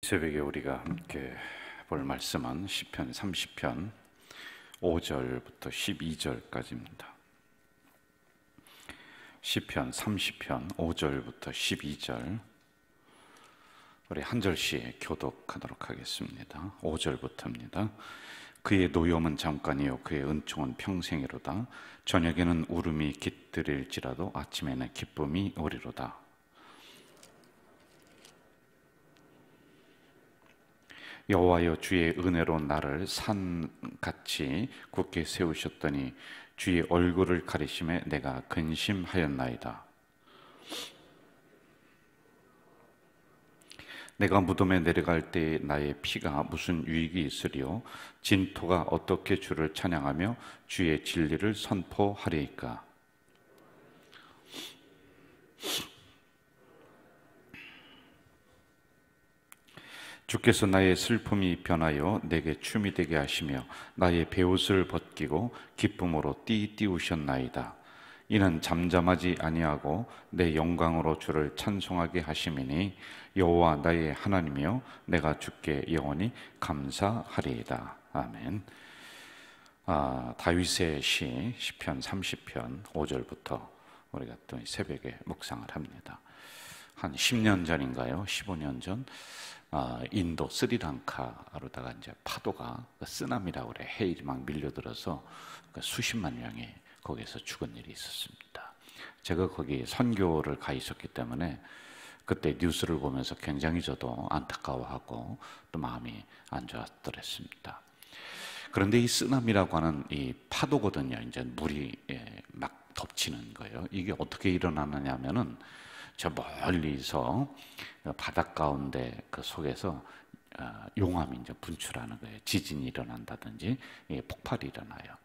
새벽에 우리가 함께 볼 말씀은 시편 30편 5절부터 12절까지입니다. 시편 30편 5절부터 12절 우리 한 절씩 교독하도록 하겠습니다. 5절부터입니다. 그의 노염은 잠깐이요 그의 은총은 평생이로다. 저녁에는 울음이 깃들일지라도 아침에는 기쁨이 오리로다. 여호와여, 주의 은혜로 나를 산같이 굳게 세우셨더니 주의 얼굴을 가리심에 내가 근심하였나이다. 내가 무덤에 내려갈 때 나의 피가 무슨 유익이 있으리요? 진토가 어떻게 주를 찬양하며 주의 진리를 선포하리이까? 주께서 나의 슬픔이 변하여 내게 춤이 되게 하시며 나의 베옷을 벗기고 기쁨으로 띠우셨나이다. 이는 잠잠하지 아니하고 내 영광으로 주를 찬송하게 하심이니 여호와 나의 하나님이여 내가 주께 영원히 감사하리이다. 아멘. 다윗의 시편 30편 5절부터 우리가 또 새벽에 묵상을 합니다. 한 10년 전인가요? 15년 전 인도 스리랑카로다가 이제 파도가 쓰나미라고 그래. 해일이 막 밀려들어서 수십만 명이 거기서 죽은 일이 있었습니다. 제가 거기 선교를 가 있었기 때문에 그때 뉴스를 보면서 굉장히 저도 안타까워하고 또 마음이 안 좋았더랬습니다. 그런데 이 쓰나미라고 하는 이 파도거든요. 이제 물이 막 덮치는 거예요. 이게 어떻게 일어나느냐 하면은 저 멀리서 바닷 가운데 그 속에서 용암이 이제 분출하는 거예요. 지진이 일어난다든지 폭발이 일어나요.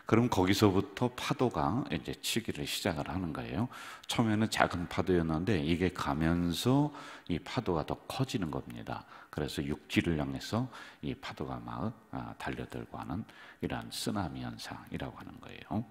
그럼 거기서부터 파도가 이제 치기를 시작을 하는 거예요. 처음에는 작은 파도였는데 이게 가면서 이 파도가 더 커지는 겁니다. 그래서 육지를 향해서 이 파도가 막 달려들고 하는 이러한 쓰나미 현상이라고 하는 거예요.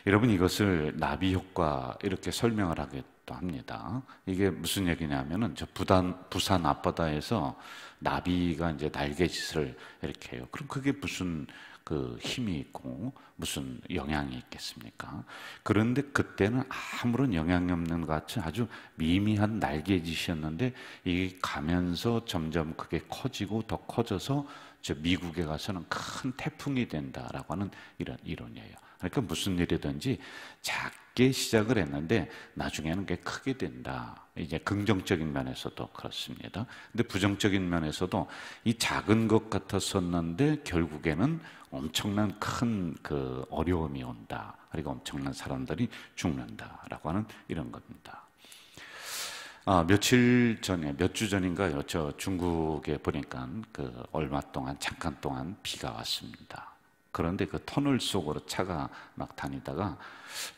여러분, 이것을 나비 효과 이렇게 설명을 하기도 합니다. 이게 무슨 얘기냐면은 저 부산 앞바다에서 나비가 이제 날개짓을 이렇게 해요. 그럼 그게 무슨 그 힘이 있고 무슨 영향이 있겠습니까? 그런데 그때는 아무런 영향이 없는 것 같이 아주 미미한 날개짓이었는데 이게 가면서 점점 그게 커지고 더 커져서 저 미국에 가서는 큰 태풍이 된다라고 하는 이런 이론이에요. 그러니까 무슨 일이든지 작게 시작을 했는데 나중에는 꽤 크게 된다. 이제 긍정적인 면에서도 그렇습니다. 근데 부정적인 면에서도 이 작은 것 같았었는데 결국에는 엄청난 큰 그 어려움이 온다. 그리고 엄청난 사람들이 죽는다라고 하는 이런 겁니다. 며칠 전에, 몇 주 전인가요? 저 중국에 보니까 그 얼마 동안, 잠깐 동안 비가 왔습니다. 그런데 그 터널 속으로 차가 막 다니다가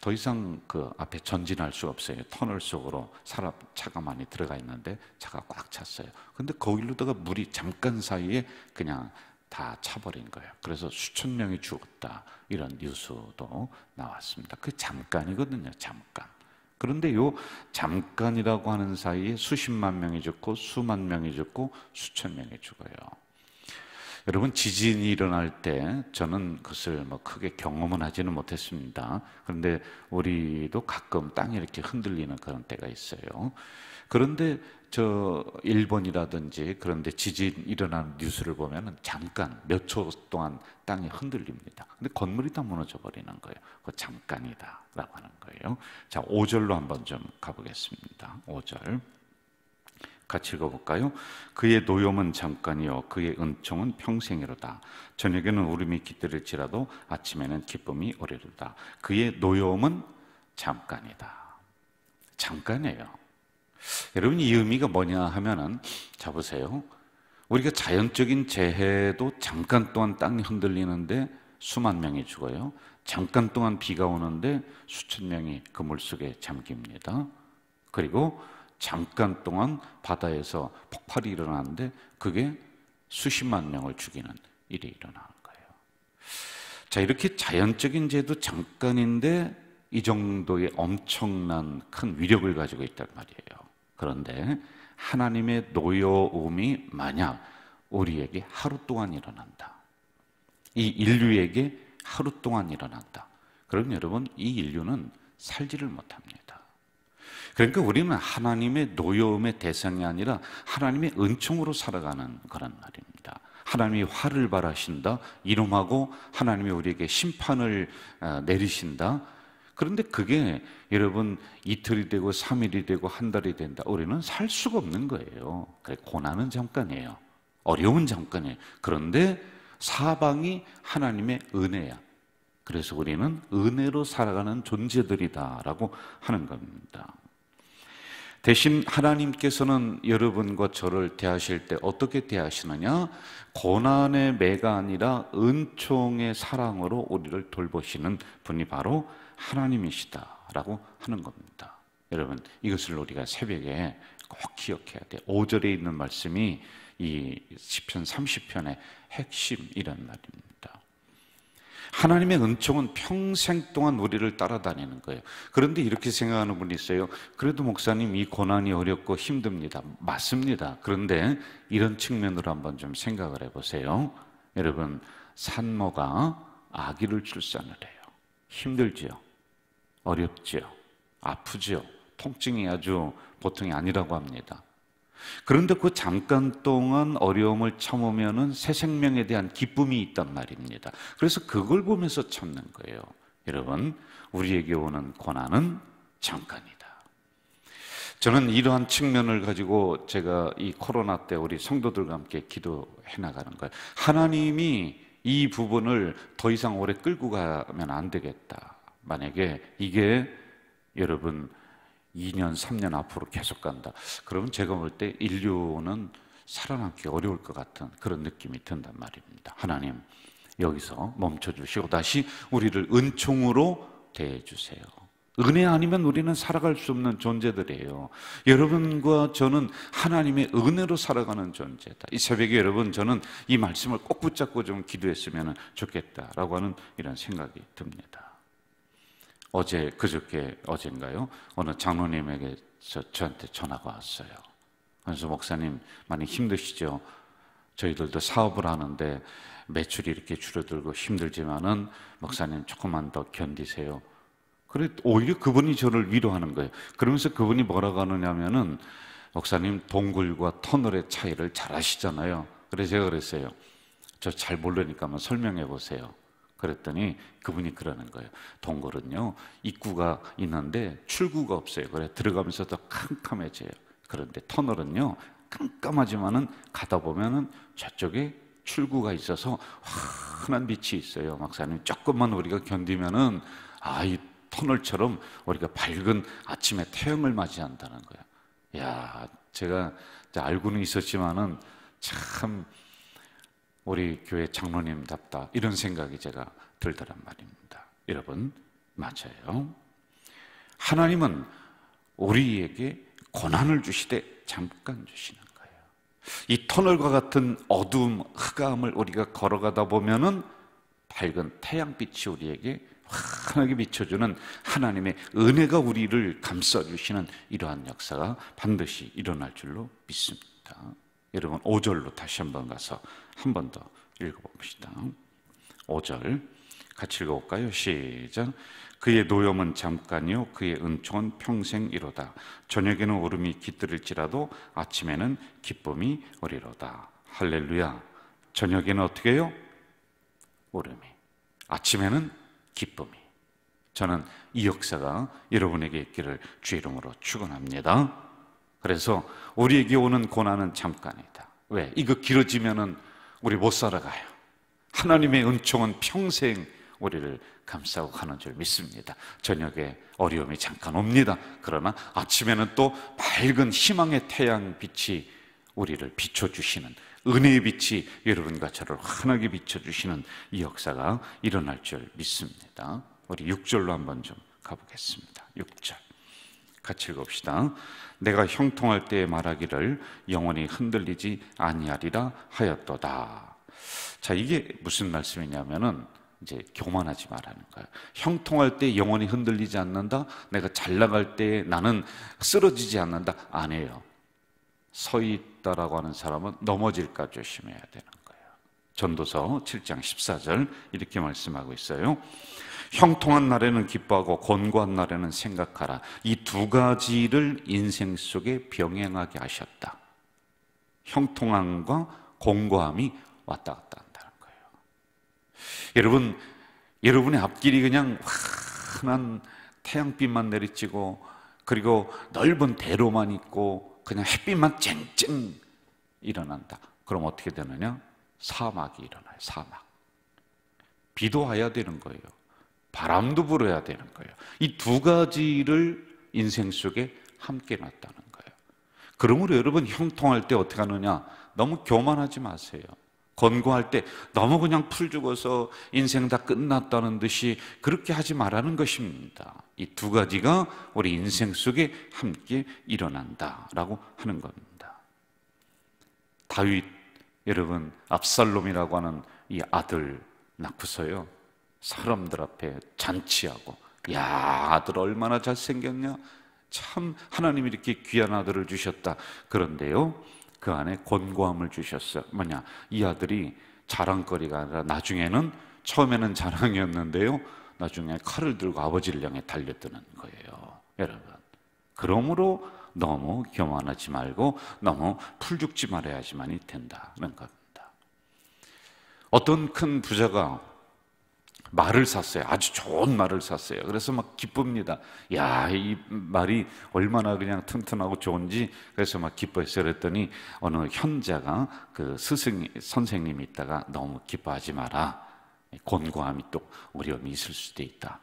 더 이상 그 앞에 전진할 수가 없어요. 터널 속으로 차가 많이 들어가 있는데 차가 꽉 찼어요. 근데 거기로다가 물이 잠깐 사이에 그냥 다 차버린 거예요. 그래서 수천 명이 죽었다. 이런 뉴스도 나왔습니다. 그게 잠깐이거든요. 잠깐. 그런데 요 잠깐이라고 하는 사이에 수십만 명이 죽고 수만 명이 죽고 수천 명이 죽어요. 여러분, 지진이 일어날 때 저는 그것을 뭐 크게 경험은 하지는 못했습니다. 그런데 우리도 가끔 땅이 이렇게 흔들리는 그런 때가 있어요. 그런데 저 일본이라든지 그런데 지진 일어나는 뉴스를 보면은 잠깐 몇 초 동안 땅이 흔들립니다. 근데 건물이 다 무너져 버리는 거예요. 그 잠깐이다라고 하는 거예요. 자, 5절로 한번 좀 가보겠습니다. 5절. 같이 읽어볼까요? 그의 노염은 잠깐이요 그의 은총은 평생이로다. 저녁에는 울음이 깃들일지라도 아침에는 기쁨이 오리로다. 그의 노염은 잠깐이다. 잠깐이에요. 여러분, 이 의미가 뭐냐 하면은, 자 보세요. 우리가 자연적인 재해도 잠깐 동안 땅이 흔들리는데 수만 명이 죽어요. 잠깐 동안 비가 오는데 수천 명이 그 물속에 잠깁니다. 그리고 잠깐 동안 바다에서 폭발이 일어나는데 그게 수십만 명을 죽이는 일이 일어나는 거예요. 자, 이렇게 자연적인 재해도 잠깐인데 이 정도의 엄청난 큰 위력을 가지고 있단 말이에요. 그런데 하나님의 노여움이 만약 우리에게 하루 동안 일어난다, 이 인류에게 하루 동안 일어난다, 그럼 여러분 이 인류는 살지를 못합니다. 그러니까 우리는 하나님의 노여움의 대상이 아니라 하나님의 은총으로 살아가는 그런 말입니다. 하나님이 화를 발하신다, 이름하고 하나님이 우리에게 심판을 내리신다. 그런데 그게 여러분 이틀이 되고 3일이 되고 한 달이 된다, 우리는 살 수가 없는 거예요. 고난은 잠깐이에요. 어려움은 잠깐이에요. 그런데 사방이 하나님의 은혜야. 그래서 우리는 은혜로 살아가는 존재들이다라고 하는 겁니다. 대신 하나님께서는 여러분과 저를 대하실 때 어떻게 대하시느냐? 고난의 매가 아니라 은총의 사랑으로 우리를 돌보시는 분이 바로 하나님이시다라고 하는 겁니다. 여러분, 이것을 우리가 새벽에 꼭 기억해야 돼요. 5절에 있는 말씀이 이 시편 30편의 핵심이란 말입니다. 하나님의 은총은 평생 동안 우리를 따라다니는 거예요. 그런데 이렇게 생각하는 분이 있어요. 그래도 목사님, 이 고난이 어렵고 힘듭니다. 맞습니다. 그런데 이런 측면으로 한번 좀 생각을 해보세요. 여러분, 산모가 아기를 출산을 해요. 힘들지요? 어렵지요? 아프지요? 통증이 아주 보통이 아니라고 합니다. 그런데 그 잠깐 동안 어려움을 참으면은 새 생명에 대한 기쁨이 있단 말입니다. 그래서 그걸 보면서 참는 거예요. 여러분, 우리에게 오는 고난은 잠깐이다. 저는 이러한 측면을 가지고 제가 이 코로나 때 우리 성도들과 함께 기도해 나가는 거예요. 하나님이 이 부분을 더 이상 오래 끌고 가면 안 되겠다. 만약에 이게 여러분 2년, 3년 앞으로 계속 간다, 그러면 제가 볼 때 인류는 살아남기 어려울 것 같은 그런 느낌이 든단 말입니다. 하나님, 여기서 멈춰주시고 다시 우리를 은총으로 대해주세요. 은혜 아니면 우리는 살아갈 수 없는 존재들이에요. 여러분과 저는 하나님의 은혜로 살아가는 존재다. 이 새벽에 여러분, 저는 이 말씀을 꼭 붙잡고 좀 기도했으면 좋겠다라고 하는 이런 생각이 듭니다. 어젠가요? 어느 장로님에게서 저한테 전화가 왔어요. 그래서 목사님 많이 힘드시죠? 저희들도 사업을 하는데 매출이 이렇게 줄어들고 힘들지만은 목사님 조금만 더 견디세요. 그래, 오히려 그분이 저를 위로하는 거예요. 그러면서 그분이 뭐라고 하느냐면은, 목사님 동굴과 터널의 차이를 잘 아시잖아요. 그래서 제가 그랬어요. 저 잘 모르니까 한번 설명해 보세요. 그랬더니 그분이 그러는 거예요. 동굴은요, 입구가 있는데 출구가 없어요. 그래 들어가면서 더 캄캄해져요. 그런데 터널은요, 깜깜하지만은 가다 보면은 저쪽에 출구가 있어서 환한 빛이 있어요. 목사님, 조금만 우리가 견디면은 이 터널처럼 우리가 밝은 아침에 태양을 맞이한다는 거예요. 야, 제가 알고는 있었지만은 참 우리 교회 장로님답다, 이런 생각이 제가 들더란 말입니다. 여러분, 맞아요. 하나님은 우리에게 고난을 주시되 잠깐 주시는 거예요. 이 터널과 같은 어두움, 흑암을 우리가 걸어가다 보면은 밝은 태양빛이 우리에게 환하게 비춰주는 하나님의 은혜가 우리를 감싸주시는 이러한 역사가 반드시 일어날 줄로 믿습니다. 여러분, 5절로 다시 한번 가서 한 번 더 읽어봅시다. 5절 같이 읽어볼까요? 시작. 그의 노염은 잠깐이요 그의 은총은 평생이로다. 저녁에는 울음이 깃들일지라도 아침에는 기쁨이 오리로다. 할렐루야. 저녁에는 어떻게 해요? 울음이, 아침에는 기쁨이. 저는 이 역사가 여러분에게 있기를 주의 이름으로 축원합니다. 그래서 우리에게 오는 고난은 잠깐이다. 왜? 이거 길어지면은 우리 못 살아가요. 하나님의 은총은 평생 우리를 감싸고 가는 줄 믿습니다. 저녁에 어려움이 잠깐 옵니다. 그러나 아침에는 또 밝은 희망의 태양빛이 우리를 비춰주시는, 은혜의 빛이 여러분과 저를 환하게 비춰주시는 이 역사가 일어날 줄 믿습니다. 우리 6절로 한번 좀 가보겠습니다. 6절 같이 읽읍시다. 내가 형통할 때에 말하기를 영원히 흔들리지 아니하리라 하였도다. 자, 이게 무슨 말씀이냐면은 이제 교만하지 말라는 거예요. 형통할 때 영원히 흔들리지 않는다. 내가 잘 나갈 때 나는 쓰러지지 않는다. 안 해요. 서 있다라고 하는 사람은 넘어질까 조심해야 되는 거예요. 전도서 7장 14절 이렇게 말씀하고 있어요. 형통한 날에는 기뻐하고 곤고한 날에는 생각하라. 이 두 가지를 인생 속에 병행하게 하셨다. 형통함과 곤고함이 왔다 갔다 한다는 거예요. 여러분의 앞길이 그냥 환한 태양빛만 내리쬐고 그리고 넓은 대로만 있고 그냥 햇빛만 쨍쨍 일어난다. 그럼 어떻게 되느냐? 사막이 일어나요. 사막. 비도 와야 되는 거예요. 바람도 불어야 되는 거예요. 이 두 가지를 인생 속에 함께 놨다는 거예요. 그러므로 여러분 형통할 때 어떻게 하느냐? 너무 교만하지 마세요. 권고할 때 너무 그냥 풀 죽어서 인생 다 끝났다는 듯이 그렇게 하지 말라는 것입니다. 이 두 가지가 우리 인생 속에 함께 일어난다라고 하는 겁니다. 다윗 여러분 압살롬이라고 하는 이 아들 낳고서요 사람들 앞에 잔치하고 야 아들 얼마나 잘생겼냐 참 하나님이 이렇게 귀한 아들을 주셨다. 그런데요 그 안에 권고함을 주셨어요. 뭐냐 이 아들이 자랑거리가 아니라 나중에는 처음에는 자랑이었는데요 나중에 칼을 들고 아버지를 향해 달려드는 거예요. 여러분 그러므로 너무 교만하지 말고 너무 풀죽지 말아야지만이 된다는 겁니다. 어떤 큰 부자가 말을 샀어요. 아주 좋은 말을 샀어요. 그래서 막 기쁩니다. 야, 이 말이 얼마나 그냥 튼튼하고 좋은지 그래서 막 기뻐했어요. 그랬더니 어느 현자가 그 선생님이 있다가 너무 기뻐하지 마라. 곤고함이 또 어려움이 있을 수도 있다.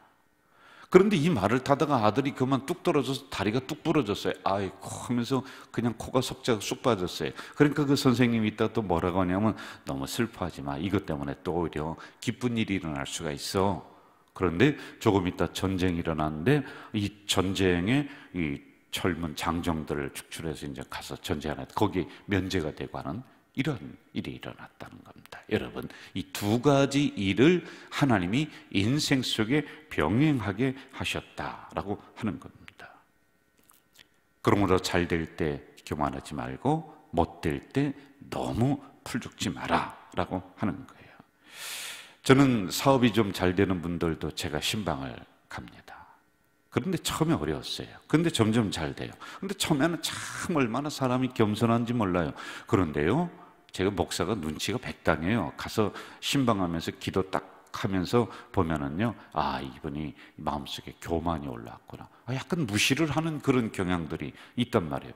그런데 이 말을 타다가 아들이 그만 뚝 떨어져서 다리가 뚝 부러졌어요. 아이고 하면서 그냥 코가 석자가 쑥 빠졌어요. 그러니까 그 선생님이 이따 또 뭐라고 하냐면 너무 슬퍼하지 마. 이것 때문에 또 오히려 기쁜 일이 일어날 수가 있어. 그런데 조금 있다 전쟁이 일어났는데 이 전쟁에 이 젊은 장정들을 축출해서 이제 가서 전쟁하는 거기에 면제가 되고 하는 이런 일이 일어났다는 겁니다. 여러분, 이 두 가지 일을 하나님이 인생 속에 병행하게 하셨다라고 하는 겁니다. 그러므로 잘 될 때 교만하지 말고 못 될 때 너무 풀죽지 마라라고 하는 거예요. 저는 사업이 좀 잘 되는 분들도 제가 신방을 갑니다. 그런데 처음에 어려웠어요. 그런데 점점 잘 돼요. 그런데 처음에는 참 얼마나 사람이 겸손한지 몰라요. 그런데요 제가 목사가 눈치가 백단이에요. 가서 신방하면서 기도 딱 하면서 보면은요, 아, 이분이 마음속에 교만이 올라왔구나. 약간 무시를 하는 그런 경향들이 있단 말이에요.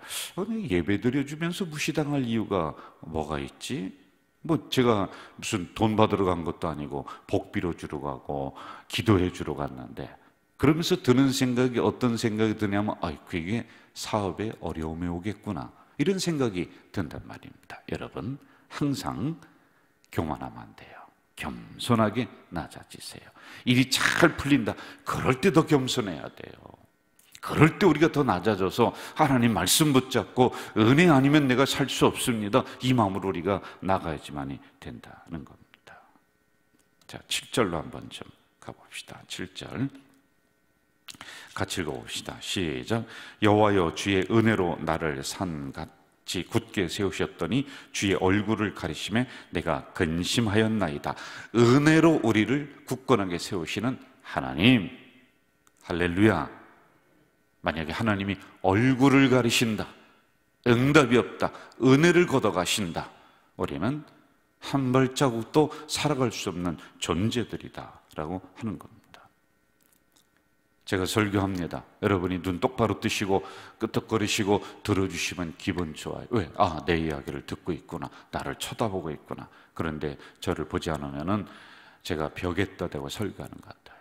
예배 드려주면서 무시당할 이유가 뭐가 있지? 뭐 제가 무슨 돈 받으러 간 것도 아니고 복 빌어주러 가고 기도해 주러 갔는데 그러면서 드는 생각이 어떤 생각이 드냐면 그게 사업에 어려움이 오겠구나. 이런 생각이 든단 말입니다. 여러분 항상 교만하면 안 돼요. 겸손하게 낮아지세요. 일이 잘 풀린다. 그럴 때 더 겸손해야 돼요. 그럴 때 우리가 더 낮아져서 하나님 말씀 붙잡고 은혜 아니면 내가 살 수 없습니다. 이 마음으로 우리가 나가야지만이 된다는 겁니다. 자, 7절로 한번 좀 가봅시다. 7절 같이 읽어봅시다. 시작. 여호와여 주의 은혜로 나를 산같이 굳게 세우셨더니 주의 얼굴을 가리심에 내가 근심하였나이다. 은혜로 우리를 굳건하게 세우시는 하나님, 할렐루야. 만약에 하나님이 얼굴을 가리신다, 응답이 없다, 은혜를 걷어가신다, 우리는 한 발자국도 살아갈 수 없는 존재들이다 라고 하는 겁니다. 제가 설교합니다. 여러분이 눈 똑바로 뜨시고 끄덕거리시고 들어주시면 기분 좋아요. 왜? 내 이야기를 듣고 있구나. 나를 쳐다보고 있구나. 그런데 저를 보지 않으면은 제가 벽에다 대고 설교하는 것 같아요.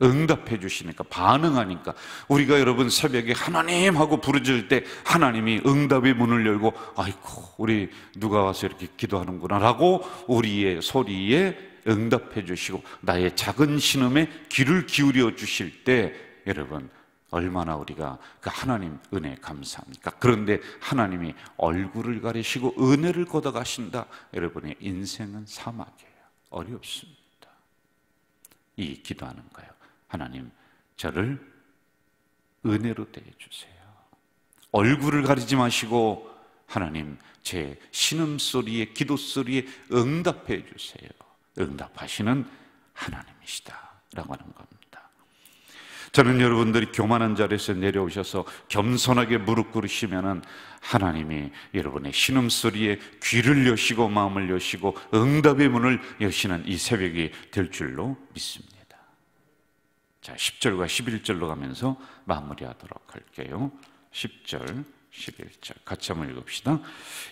응답해 주시니까, 반응하니까. 우리가 여러분 새벽에 하나님 하고 부르짖을 때 하나님이 응답의 문을 열고 아이고 우리 누가 와서 이렇게 기도하는구나 라고 우리의 소리에 응답해 주시고 나의 작은 신음에 귀를 기울여 주실 때 여러분 얼마나 우리가 그 하나님 은혜에 감사합니까? 그런데 하나님이 얼굴을 가리시고 은혜를 걷어가신다. 여러분의 인생은 사막이에요. 어렵습니다. 이 기도하는 거예요. 하나님 저를 은혜로 대해주세요. 얼굴을 가리지 마시고 하나님, 제 신음소리에, 기도소리에 응답해 주세요. 응답하시는 하나님이시다 라고 하는 겁니다. 저는 여러분들이 교만한 자리에서 내려오셔서 겸손하게 무릎 꿇으시면은 하나님이 여러분의 신음소리에 귀를 여시고 마음을 여시고 응답의 문을 여시는 이 새벽이 될 줄로 믿습니다. 자, 10절과 11절로 가면서 마무리하도록 할게요. 10절, 11절 같이 한번 읽읍시다.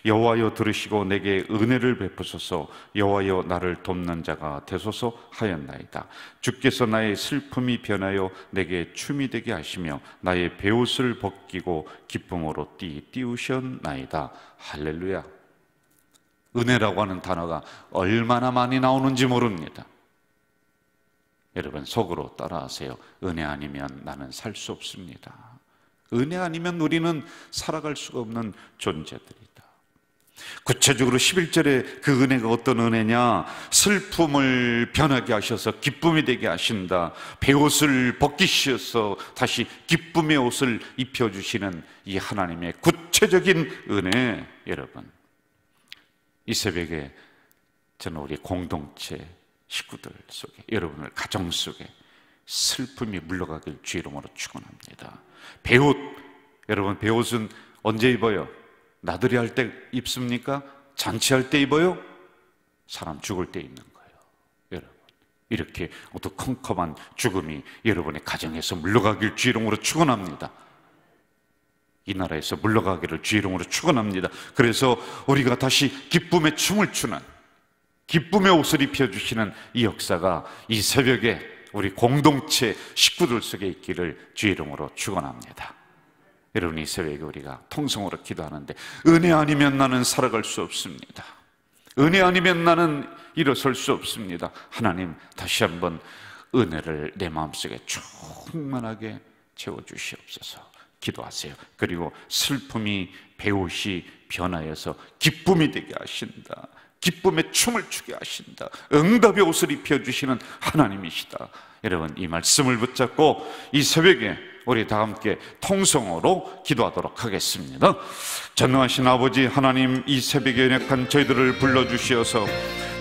여호와여 들으시고 내게 은혜를 베푸소서. 여호와여 나를 돕는 자가 되소서 하였나이다. 주께서 나의 슬픔이 변하여 내게 춤이 되게 하시며 나의 베옷을 벗기고 기쁨으로 띄우셨나이다. 할렐루야. 은혜라고 하는 단어가 얼마나 많이 나오는지 모릅니다. 여러분 속으로 따라하세요. 은혜 아니면 나는 살 수 없습니다. 은혜 아니면 우리는 살아갈 수가 없는 존재들이다. 구체적으로 11절에 그 은혜가 어떤 은혜냐? 슬픔을 변하게 하셔서 기쁨이 되게 하신다. 베옷을 벗기셔서 다시 기쁨의 옷을 입혀주시는 이 하나님의 구체적인 은혜. 여러분, 이 새벽에 저는 우리 공동체 식구들 속에, 여러분의 가정 속에 슬픔이 물러가길 주 이름으로 축원합니다. 베옷, 여러분 베옷은 언제 입어요? 나들이 할 때 입습니까? 잔치할 때 입어요? 사람 죽을 때 입는 거예요. 여러분, 이렇게 어두컴컴한 죽음이 여러분의 가정에서 물러가길 주 이름으로 축원합니다. 이 나라에서 물러가기를 주 이름으로 축원합니다. 그래서 우리가 다시 기쁨의 춤을 추는, 기쁨의 옷을 입혀주시는 이 역사가 이 새벽에 우리 공동체 식구들 속에 있기를 주 이름으로 축원합니다. 여러분, 이 새벽에 우리가 통성으로 기도하는데 은혜 아니면 나는 살아갈 수 없습니다. 은혜 아니면 나는 일어설 수 없습니다. 하나님, 다시 한번 은혜를 내 마음속에 충만하게 채워주시옵소서. 기도하세요. 그리고 슬픔이 베옷이 변하여서 기쁨이 되게 하신다. 기쁨의 춤을 추게 하신다. 응답의 옷을 입혀주시는 하나님이시다. 여러분, 이 말씀을 붙잡고 이 새벽에 우리 다 함께 통성으로 기도하도록 하겠습니다. 전능하신 아버지 하나님, 이 새벽에 연약한 저희들을 불러주시어서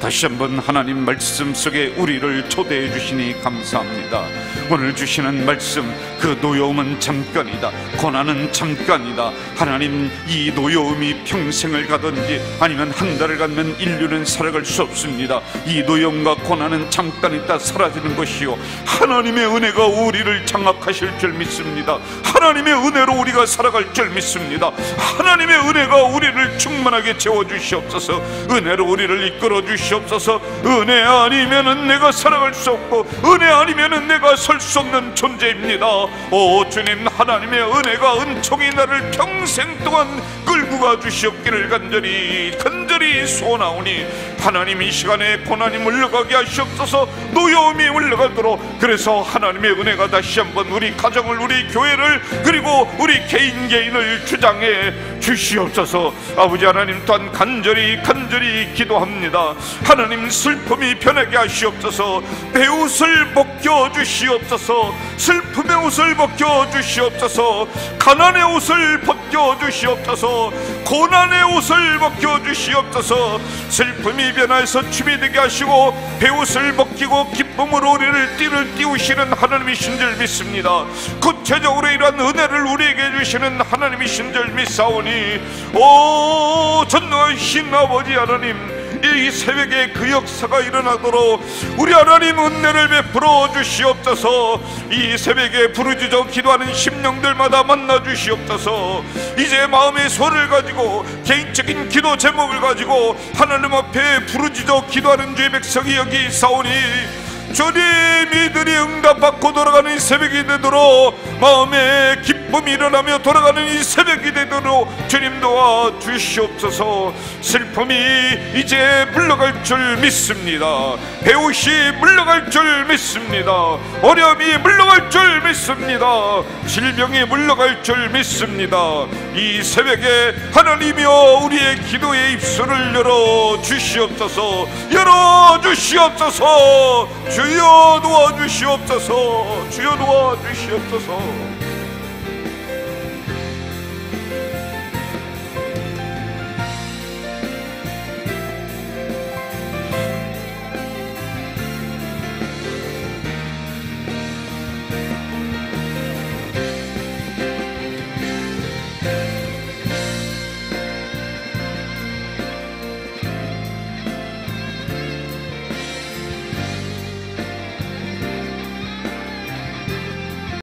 다시 한번 하나님 말씀 속에 우리를 초대해 주시니 감사합니다. 오늘 주시는 말씀, 그 노여움은 잠깐이다. 고난은 잠깐이다. 하나님, 이 노여움이 평생을 가든지 아니면 한 달을 가면 인류는 살아갈 수 없습니다. 이 노여움과 고난은 잠깐 있다 사라지는 것이요, 하나님의 은혜가 우리를 장악하실 줄 믿습니다. 하나님의 은혜로 우리가 살아갈 줄 믿습니다. 하나님의 은혜가 우리를 충만하게 채워주시옵소서. 은혜로 우리를 이끌어 주시옵소서. 은혜 아니면은 내가 살아갈 수 없고 은혜 아니면은 내가 설 수 없는 존재입니다. 오 주님, 하나님의 은혜가 은총이 나를 평생 동안 끌고 가 주시옵기를 간절히 소원하오니 하나님, 이 시간에 고난이 물러가게 하시옵소서. 노여움이 물러가도록. 그래서 하나님의 은혜가 다시 한번 우리 가정을, 우리 교회를, 그리고 우리 개인을 주장해 주시옵소서. 아버지 하나님, 또한 간절히 기도합니다. 하나님, 슬픔이 변하게 하시옵소서. 베옷을 벗겨 주시옵소서. 슬픔의 옷을 벗겨 주시옵소서. 가난의 옷을 벗겨 주시옵소서. 고난의 옷을 벗겨 주시옵소서. 슬픔이 변화해서 춤이 되게 하시고 베옷을 벗기고 기쁨으로 우리를 띄우시는 하나님이신 줄 믿습니다. 구체적으로 이러한 은혜를 우리에게 주시는 하나님이신 줄 믿사오니, 오 전능하신 아버지 하나님, 이 새벽에 그 역사가 일어나도록 우리 하나님 은혜를 베풀어 주시옵소서. 이 새벽에 부르짖어 기도하는 심령들마다 만나 주시옵소서. 이제 마음의 소를 가지고 개인적인 기도 제목을 가지고 하나님 앞에 부르짖어 기도하는 주의 백성이 여기 있사오니, 주님, 이들이 응답받고 돌아가는 이 새벽이 되도록, 마음에 기쁨이 일어나며 돌아가는 이 새벽이 되도록 주님 도와 주시옵소서. 슬픔이 이제 물러갈 줄 믿습니다. 배옷이 물러갈 줄 믿습니다. 어려움이 물러갈 줄 믿습니다. 질병이 물러갈 줄 믿습니다. 이 새벽에 하나님이여 우리의 기도의 입술을 열어 주시옵소서. 열어 주시옵소서. 주여 도와주시옵소서. 주여 도와주시옵소서.